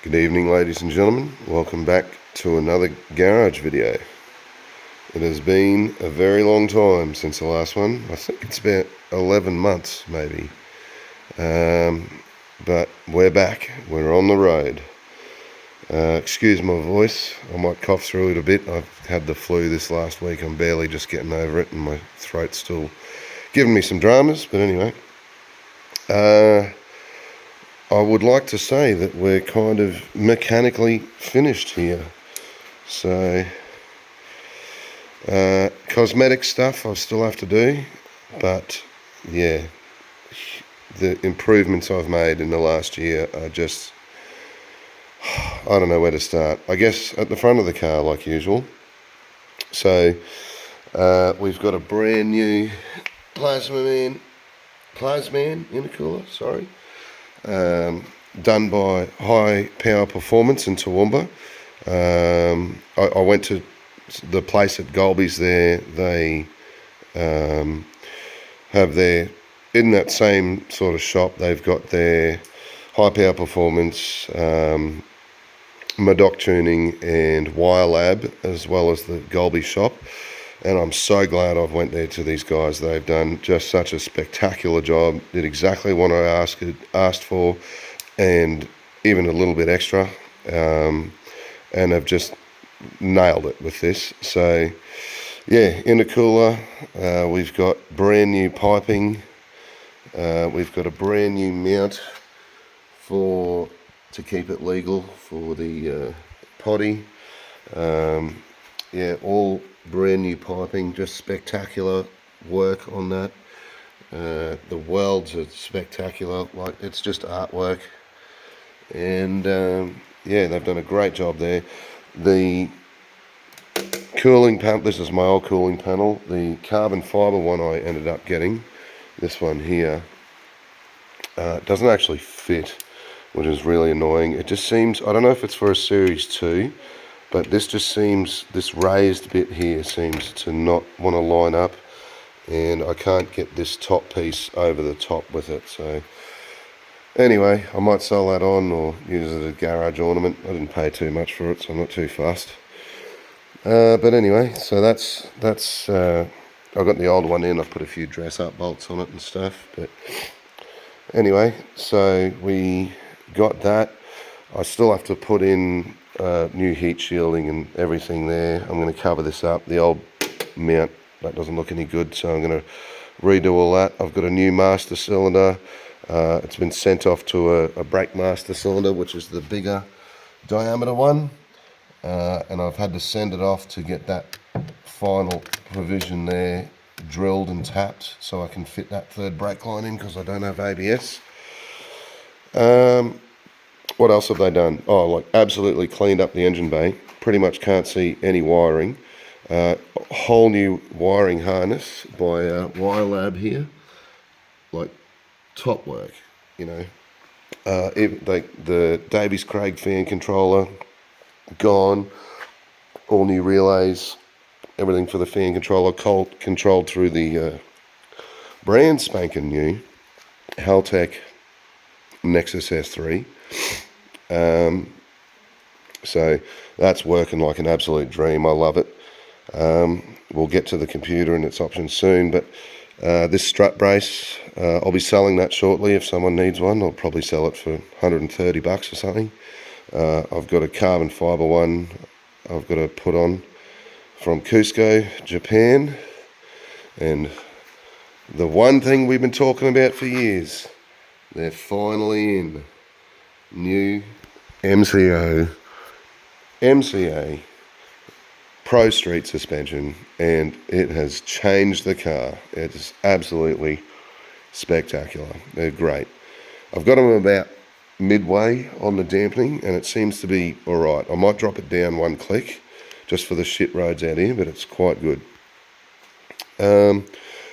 Good evening, ladies and gentlemen. Welcome back to another garage video. It has been a very long time since the last one. I think it's about 11 months maybe. But we're back. We're on the road. Excuse my voice. I might cough through it a bit. I've had the flu this last week. I'm barely just getting over it and my throat's still giving me some dramas. But anyway, I would like to say that we're kind of mechanically finished here. So, cosmetic stuff I still have to do, but yeah, the improvements I've made in the last year are just, I don't know where to start. I guess at the front of the car, like usual. So, we've got a brand new Plasman intercooler, sorry. Done by High Power Performance in Toowoomba. I went to the place at Golby's there. They have their, in that same sort of shop, they've got their High Power Performance, Madoc Tuning and Wire Lab, as well as the Golby shop. And I'm so glad I've went there to these guys. They've done just such a spectacular job. Did exactly what I asked for, and even a little bit extra. And have just nailed it with this. So, yeah, intercooler. We've got brand new piping. We've got a brand new mount to keep it legal for the potty. Yeah, all brand new piping, just spectacular work on that. The welds are spectacular, like it's just artwork. And yeah, they've done a great job there. The cooling panel, this is my old cooling panel. The carbon fiber one I ended up getting, this one here, doesn't actually fit, which is really annoying. It just seems, I don't know if it's for a Series 2, but this just seems, this raised bit here seems to not want to line up, and I can't get this top piece over the top with it. So anyway, I might sell that on or use it as a garage ornament. I didn't pay too much for it, so I'm not too fussed. But anyway, so that's I got the old one in. I put a few dress up bolts on it and stuff. But anyway, so we got that. I still have to put in new heat shielding and everything there. I'm going to cover this up. The old mount, that doesn't look any good, so I'm going to redo all that. I've got a new master cylinder. It's been sent off to a brake master cylinder, which is the bigger diameter one. And I've had to send it off to get that final provision there drilled and tapped so I can fit that third brake line in, because I don't have ABS. What else have they done? Oh, like absolutely cleaned up the engine bay. Pretty much can't see any wiring. Whole new wiring harness by Wire Lab here. Like top work, you know. The Davies Craig fan controller gone. All new relays. Everything for the fan controller controlled through the brand spanking new Haltech Nexus S3. So that's working like an absolute dream. I love it. We'll get to the computer and its options soon, but this strut brace, I'll be selling that shortly. If someone needs one, I'll probably sell it for $130 or something. I've got a carbon fiber one I've got to put on from Cusco, Japan. And the one thing we've been talking about for years, they're finally in. New MCA Pro Street suspension, and it has changed the car. It's absolutely spectacular. They're great. I've got them about midway on the dampening, and it seems to be alright. I might drop it down one click just for the shit roads out here, but it's quite good.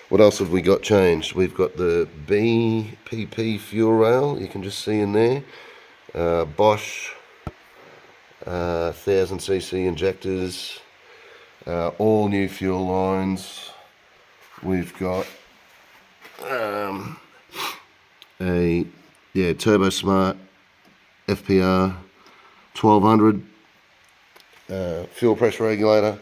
What else have we got changed? We've got the BPP fuel rail, you can just see in there. Bosch 1000cc injectors, all new fuel lines. We've got a Turbo Smart FPR 1200. Fuel pressure regulator.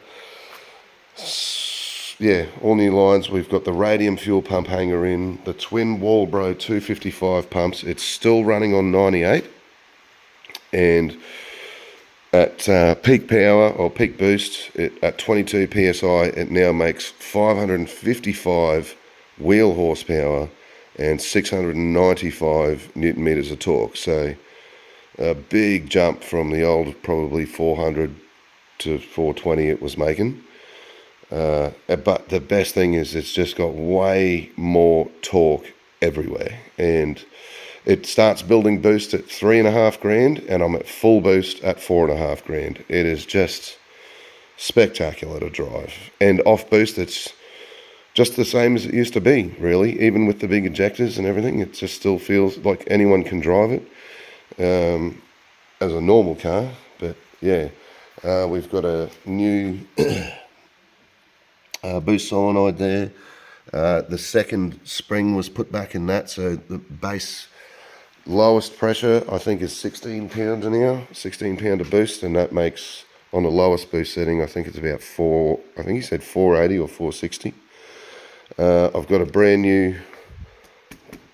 Yeah, all new lines. We've got the radium fuel pump hanger in, the twin Walbro 255 pumps. It's still running on 98, and at peak power or peak boost at 22 psi, it now makes 555 wheel horsepower and 695 newton meters of torque. So a big jump from the old probably 400 to 420 it was making. But the best thing is it's just got way more torque everywhere, and it starts building boost at 3.5 grand, and I'm at full boost at 4.5 grand. It is just spectacular to drive, and off boost it's just the same as it used to be, really. Even with the big injectors and everything, it just still feels like anyone can drive it as a normal car. But yeah, we've got a new boost solenoid there. The second spring was put back in that, so the base lowest pressure I think is 16 pounds an hour, 16 pound of boost, and that makes, on the lowest boost setting, I think it's about I think he said 480 or 460. I've got a brand new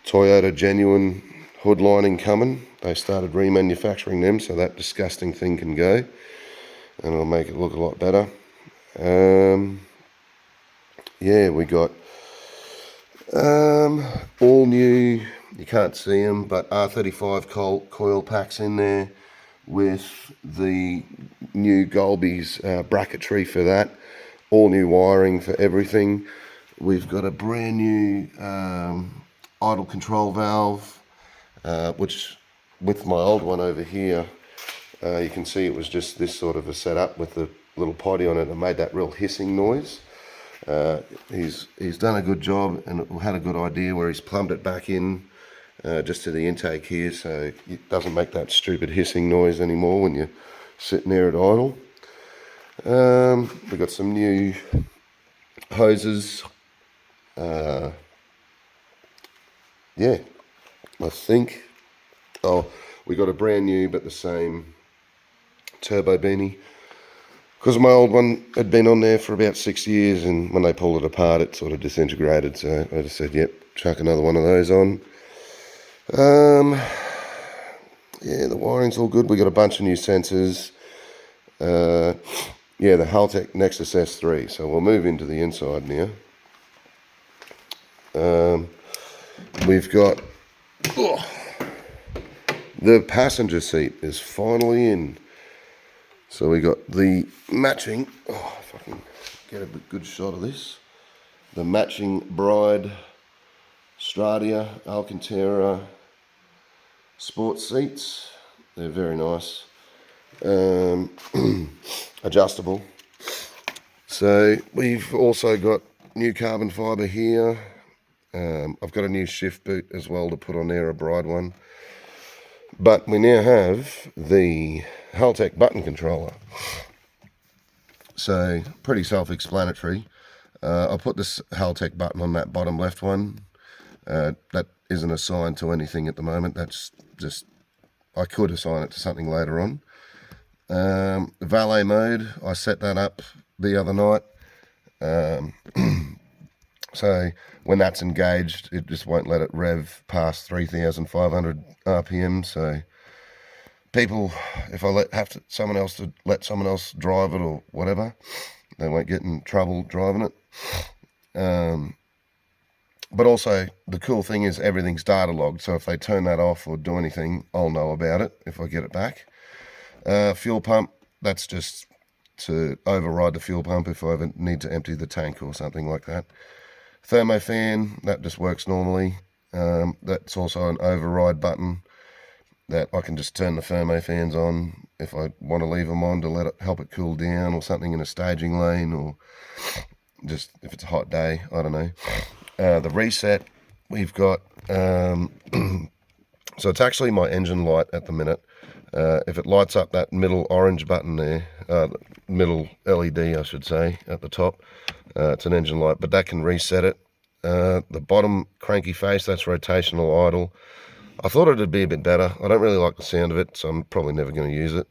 Toyota Genuine hood lining coming. They started remanufacturing them, so that disgusting thing can go, and it'll make it look a lot better. Yeah, we got all new, you can't see them, but R35 coil packs in there with the new Golby's bracketry for that. All new wiring for everything. We've got a brand new idle control valve, which with my old one over here, you can see it was just this sort of a setup with the little potty on it and made that real hissing noise. He's done a good job and had a good idea where he's plumbed it back in just to the intake here, so it doesn't make that stupid hissing noise anymore when you're sitting there at idle. We've got some new hoses. Yeah, I think. Oh, we got a brand new but the same turbo beanie, because my old one had been on there for about 6 years, and when they pulled it apart it sort of disintegrated, so I just said, yep, chuck another one of those on. Yeah, the wiring's all good. We got a bunch of new sensors. Yeah, the Haltech Nexus S3. So we'll move into the inside now. We've got the passenger seat is finally in. So we got the matching, if I can get a good shot of this, the matching Bride Stradia Alcantara sports seats. They're very nice. Adjustable. So we've also got new carbon fibre here. I've got a new shift boot as well to put on there, a Bride one. But we now have the Haltech button controller. So pretty self-explanatory. I'll put this Haltech button on that bottom left one. That isn't assigned to anything at the moment. That's just, I could assign it to something later on. Valet mode, I set that up the other night. So when that's engaged, it just won't let it rev past 3,500 RPM. So people, if I let someone else drive it or whatever, they won't get in trouble driving it. But also the cool thing is everything's data logged, so if they turn that off or do anything, I'll know about it if I get it back. Fuel pump, that's just to override the fuel pump if I ever need to empty the tank or something like that. Thermo fan, that just works normally. That's also an override button that I can just turn the thermo fans on if I want to leave them on to help it cool down or something in a staging lane, or just if it's a hot day, I don't know. The reset, we've got, so it's actually my engine light at the minute. If it lights up that middle orange button there, middle LED I should say, at the top, it's an engine light, but that can reset it. The bottom cranky face, that's rotational idle. I thought it'd be a bit better. I don't really like the sound of it, so I'm probably never going to use it.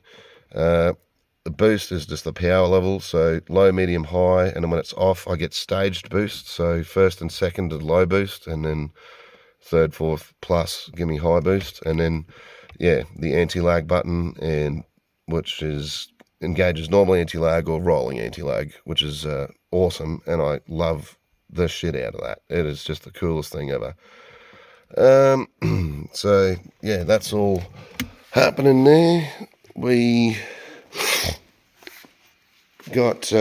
The boost is just the power level, so low, medium, high, and then when it's off, I get staged boost. So first and second are low boost, and then third, fourth, plus give me high boost, and then yeah, the anti-lag button, and which is engages normally anti-lag or rolling anti-lag, which is awesome, and I love the shit out of that. It is just the coolest thing ever. So yeah, that's all happening there. We got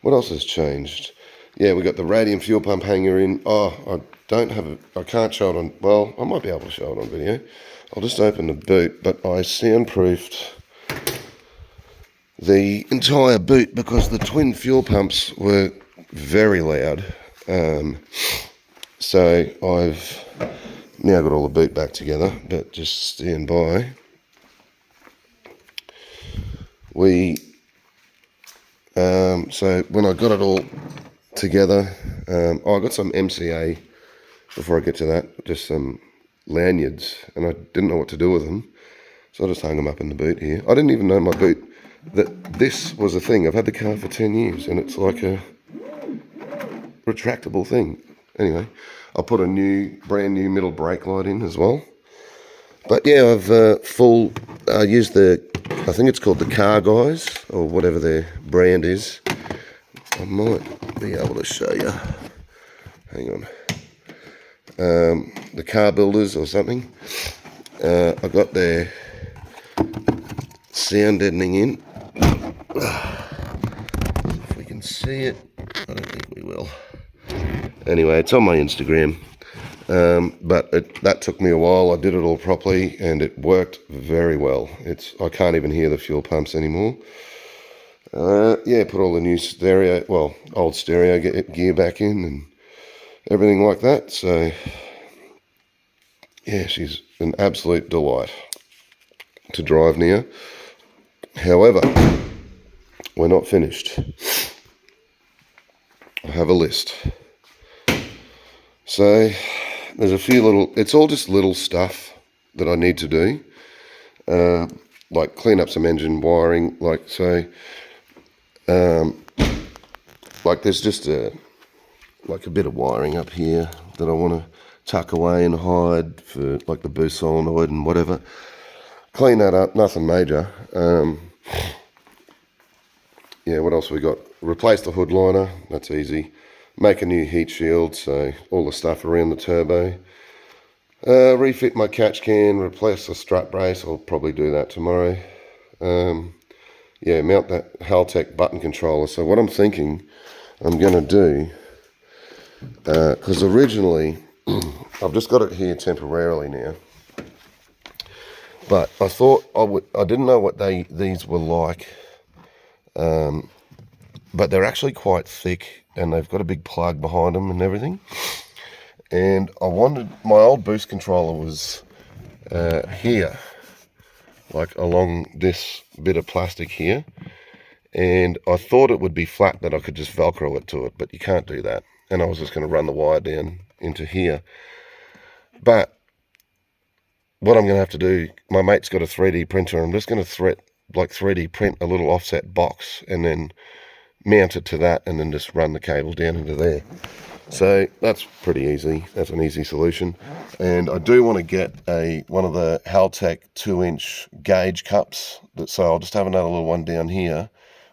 what else has changed? Yeah, we got the radium fuel pump hanger in. Oh, I can't show it on, well, I might be able to show it on video. I'll just open the boot, but I soundproofed the entire boot because the twin fuel pumps were very loud. So I've now got all the boot back together, but just stand by. So when I got it all together, I got some MCA before I get to that, just some lanyards, and I didn't know what to do with them, so I just hung them up in the boot here. I didn't even know my boot, that this was a thing. I've had the car for 10 years, and it's like a retractable thing. Anyway, I put a brand new middle brake light in as well. But yeah, I've used I think it's called the Car Guys, or whatever their brand is. I might be able to show you. Hang on. The Car Builders or something. I got their sound deadening in. If we can see it, I don't think we will. Anyway, it's on my Instagram. But that took me a while. I did it all properly, and it worked very well. I can't even hear the fuel pumps anymore. Yeah, put all the new old stereo gear back in and everything like that. So yeah, she's an absolute delight to drive near. However, we're not finished. I have a list. So there's a few it's all just little stuff that I need to do, like clean up some engine wiring, like there's just a bit of wiring up here that I want to tuck away and hide for like the boost solenoid and whatever. Clean that up, nothing major. Yeah, what else we got? Replace the hood liner, that's easy. Make a new heat shield, so all the stuff around the turbo. Refit my catch can, replace the strut brace, I'll probably do that tomorrow. Yeah, mount that Haltech button controller. So what I'm thinking I'm going to do, because originally, I've just got it here temporarily now, but I thought I didn't know what these were like, but they're actually quite thick, and they've got a big plug behind them and everything. And my old boost controller was here, like along this bit of plastic here, and I thought it would be flat, that I could just Velcro it to it, but you can't do that. And I was just going to run the wire down into here. But what I'm going to have to do, my mate's got a 3D printer, I'm just going to 3D print a little offset box and then mount it to that, and then just run the cable down into there. So that's pretty easy. That's an easy solution. And I do want to get one of the Haltech 2-inch gauge cups. So I'll just have another little one down here,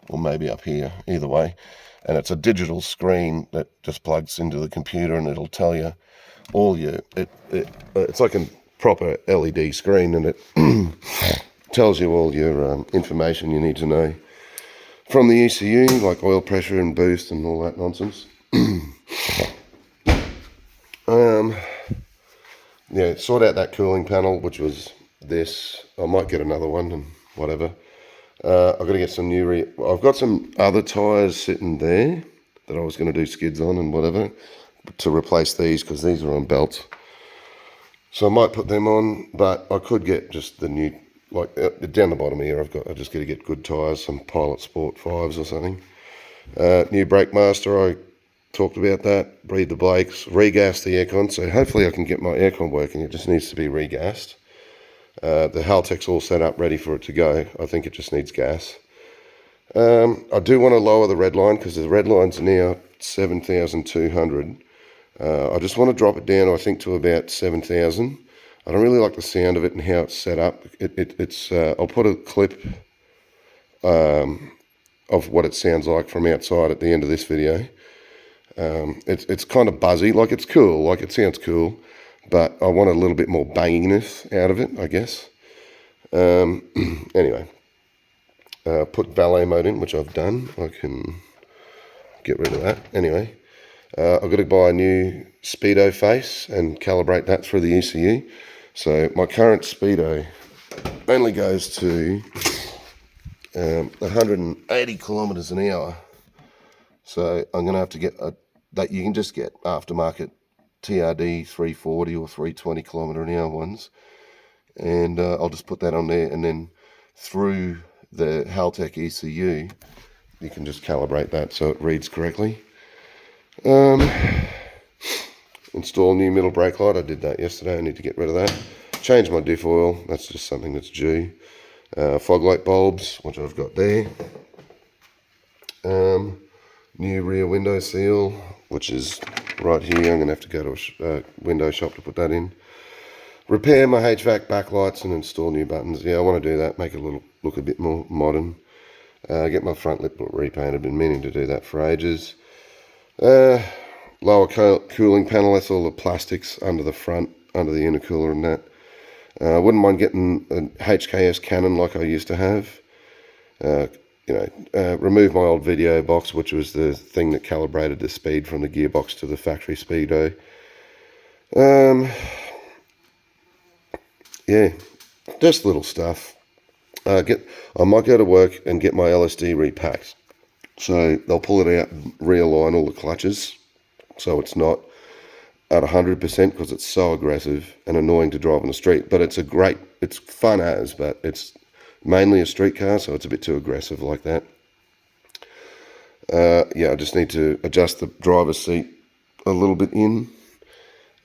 or maybe up here, either way. And it's a digital screen that just plugs into the computer, and it'll tell you all it's like a proper LED screen, and it tells you all your information you need to know from the ECU, like oil pressure and boost and all that nonsense. Yeah, sort out that cooling panel, which was this. I might get another one and whatever. I've got to get some I've got some other tyres sitting there that I was going to do skids on and whatever to replace these, because these are on belts. So I might put them on, but I could get just the new, like down the bottom here, I just got to get good tyres, some Pilot Sport 5s or something. New brake master, I talked about that, breathe the brakes, regas the aircon. So hopefully I can get my aircon working. It just needs to be regassed. The Haltech's all set up, ready for it to go. I think it just needs gas. I do want to lower the red line because the red line's now 7,200. I just want to drop it down, I think, to about 7,000. I don't really like the sound of it and how it's set up. I'll put a clip of what it sounds like from outside at the end of this video. It's kind of buzzy, like it's cool, like it sounds cool, but I want a little bit more banginess out of it, I guess. Anyway, put valet mode in, which I've done. I can get rid of that. Anyway, I've got to buy a new speedo face and calibrate that through the ECU. So my current speedo only goes to 180 kilometers an hour. So I'm going to have to get that. You can just get aftermarket TRD 340 or 320 kilometer an hour ones, and I'll just put that on there, and then through the Haltech ECU you can just calibrate that so it reads correctly. Install new middle brake light. I did that yesterday. I need to get rid of that. Change my diff oil. That's just something that's due. Fog light bulbs, which I've got there. New rear window seal, which is right here. I'm going to have to go to a window shop to put that in. Repair my HVAC backlights and install new buttons. Yeah, I want to do that, make it look a bit more modern. Get my front lip repainted. Been meaning to do that for ages. Lower cooling panel. That's all the plastics under the front, under the intercooler and that. Wouldn't mind getting an HKS Canon like I used to have. Remove my old video box, which was the thing that calibrated the speed from the gearbox to the factory speedo. Yeah, just little stuff. I might go to work and get my LSD repacked. So they'll pull it out and realign all the clutches so it's not at 100% because it's so aggressive and annoying to drive on the street. But it's fun as, but it's mainly a street car, so it's a bit too aggressive like that. Yeah, I just need to adjust the driver's seat a little bit in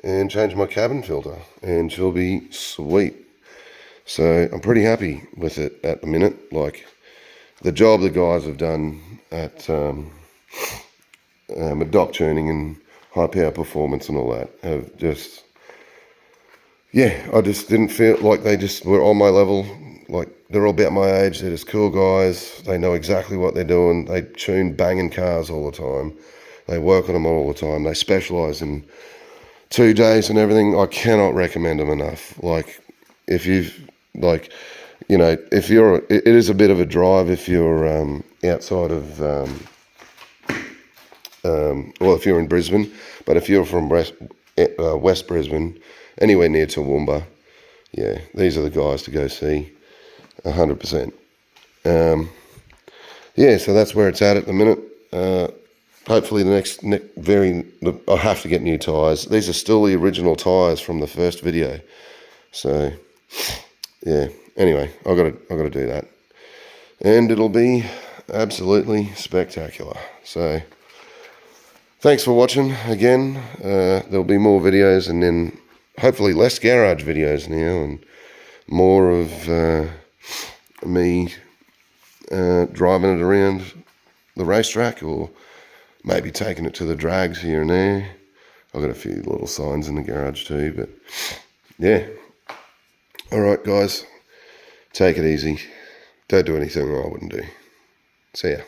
and change my cabin filter, and she'll be sweet. So I'm pretty happy with it at the minute. Like, the job the guys have done at Dock Tuning and High Power Performance and all that have just, yeah, I just didn't feel like they just were on my level. Like, they're all about my age. They're just cool guys. They know exactly what they're doing. They tune banging cars all the time. They work on them all the time. They specialise in 2 days and everything. I cannot recommend them enough. Like, if you've, like, you know, if you're, it is a bit of a drive if you're outside of, well, if you're in Brisbane, but if you're from West Brisbane, anywhere near Toowoomba, yeah, these are the guys to go see, 100%. Yeah, so that's where it's at the minute. Hopefully I'll have to get new tyres. These are still the original tyres from the first video. So, yeah, anyway, I've got to do that. And it'll be absolutely spectacular. So, thanks for watching again. There'll be more videos, and then hopefully less garage videos now, and more of me driving it around the racetrack, or maybe taking it to the drags here and there. I've got a few little signs in the garage too, but yeah. All right, guys, take it easy. Don't do anything I wouldn't do. See ya.